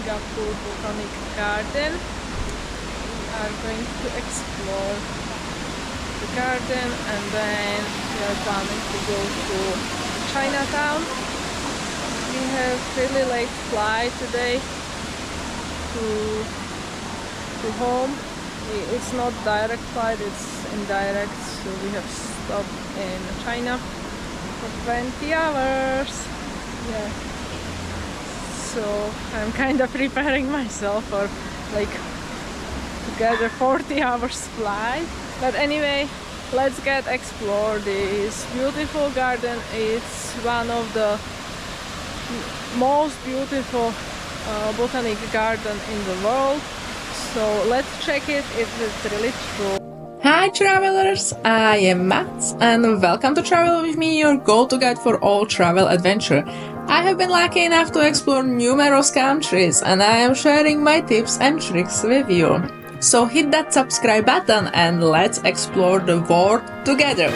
Singapore Botanic Garden. We are going to explore the garden and then we are planning to go to Chinatown. We have really late flight today to home. It's not direct flight, it's indirect, so we have stopped in China for 20 hours. Yeah. So I'm kind of preparing myself for like together 40 hours flight. But anyway, let's get explore this beautiful garden. It's one of the most beautiful botanic garden in the world. So let's check it if it's really true. Hi travelers, I am Matt and welcome to Travel With Me, your go-to guide for all travel adventure. I have been lucky enough to explore numerous countries and I am sharing my tips and tricks with you. So hit that subscribe button and let's explore the world together.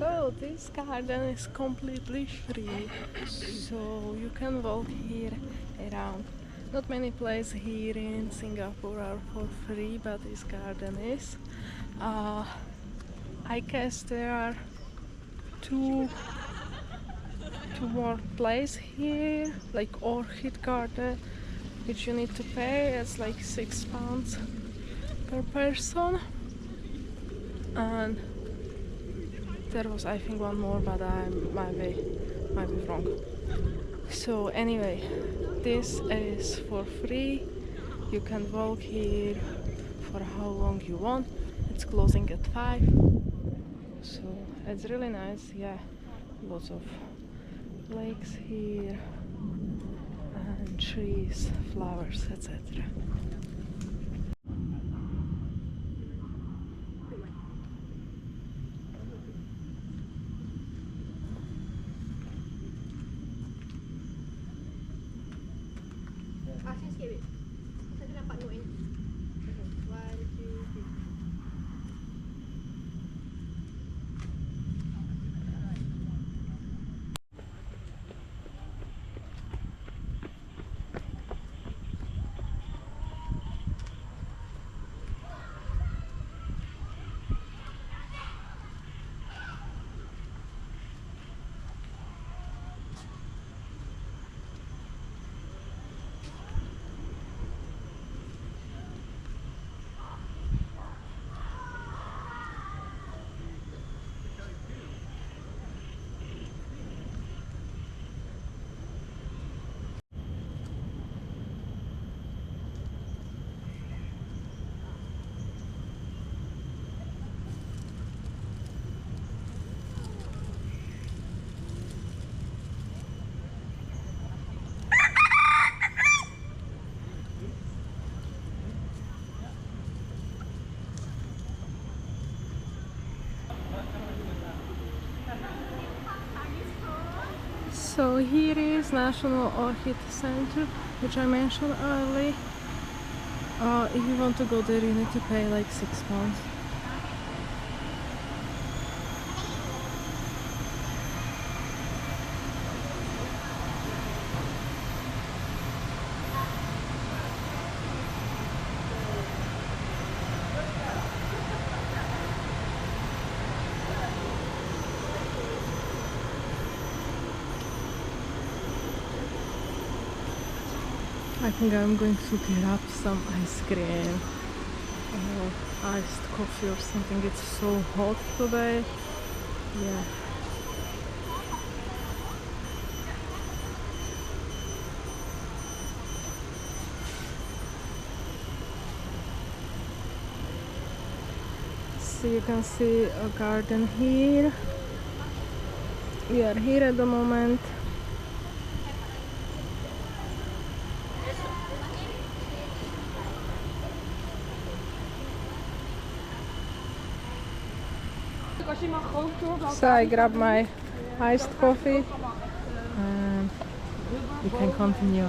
So this garden is completely free, so you can walk here around. Not many places here in Singapore are for free, but this garden is. I guess there are two more places here, like Orchid Garden, which you need to pay. It's like £6 per person, and There was, I think, one more, but I might be wrong. So anyway, this is for free. You can walk here for how long you want. It's closing at 5. So it's really nice. Yeah, lots of lakes here and trees, flowers, etc. Sikit wait. Saya nampak note ni. 1, 2, 3. So here is National Orchid Center, which I mentioned earlier. If you want to go there, you need to pay like £6. I think I'm going to get up some ice cream or iced coffee or something. It's so hot today. Yeah. So you can see a garden here. We are here at the moment. So I grabbed my iced coffee and we can continue.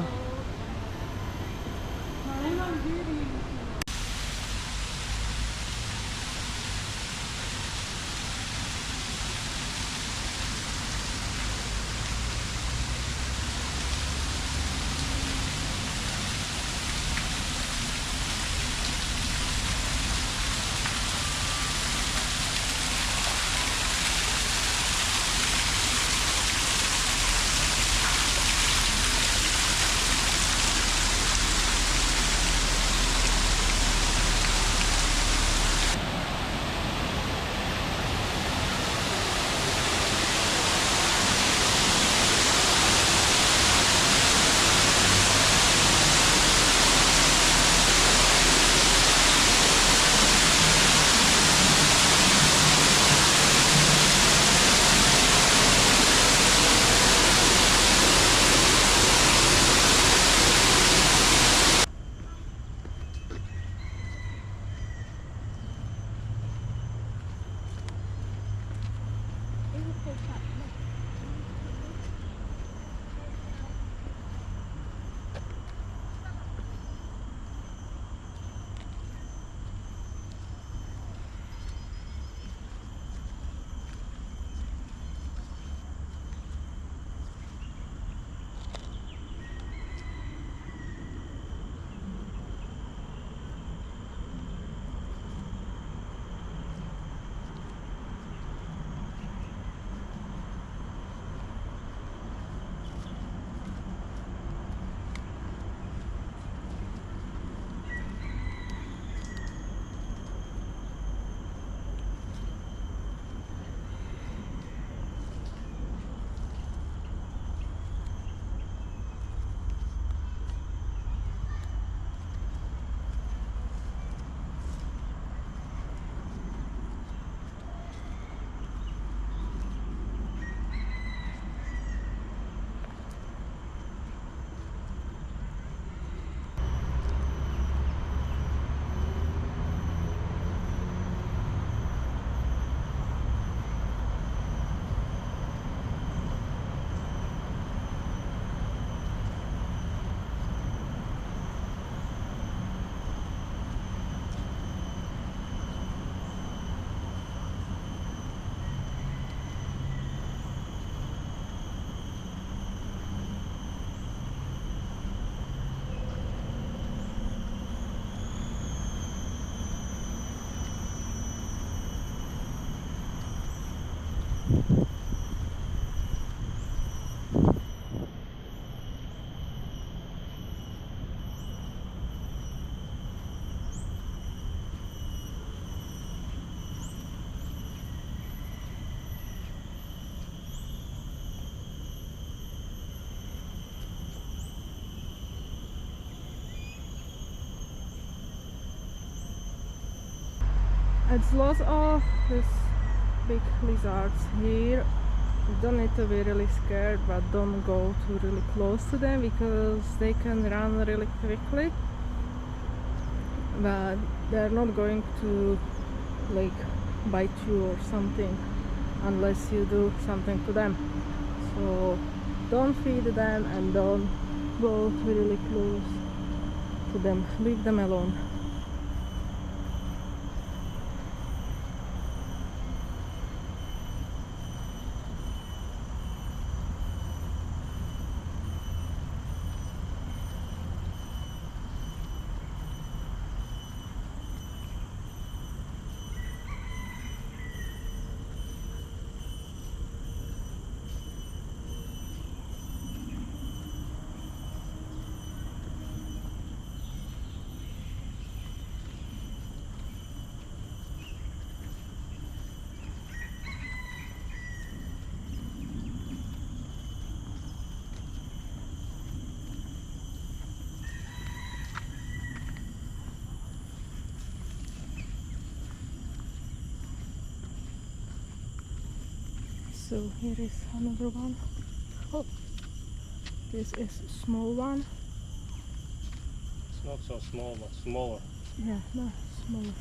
It's lots of these big lizards here. You don't need to be really scared, but don't go too really close to them because they can run really quickly. But they're not going to like bite you or something unless you do something to them. So don't feed them and don't go really close to them. Leave them alone. So here is another one. Oh, this is a small one. It's not so small, but smaller. Yeah, no, smaller.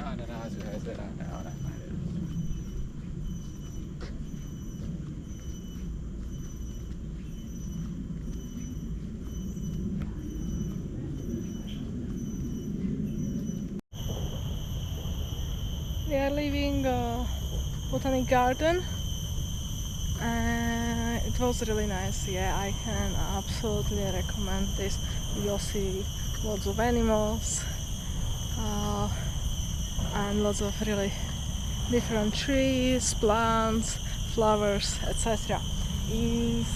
We are leaving Botanic Garden. It was really nice. Yeah, I can absolutely recommend this. You'll see lots of animals and lots of really different trees, plants, flowers, etc. If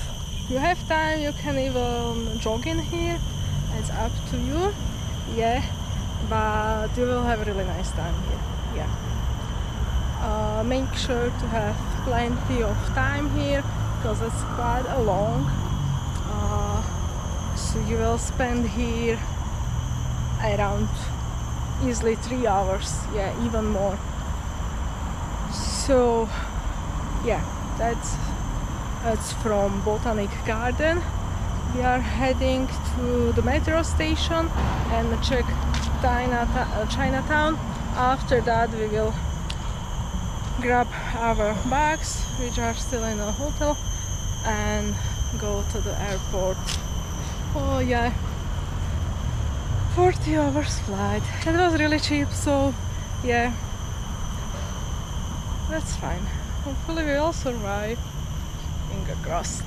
you have time, you can even jog in here. It's up to you. Yeah, but you will have a really nice time here. Yeah. Make sure to have plenty of time here because it's quite a long. So you will spend here around easily 3 hours. Yeah, even more. So yeah, that's from Botanic Garden. We are heading to the metro station and check Chinatown. After that we will grab our bags, which are still in a hotel, and go to the airport. Oh yeah, 40 hours flight. It was really cheap, so yeah, that's fine. Hopefully we will survive. Finger crossed.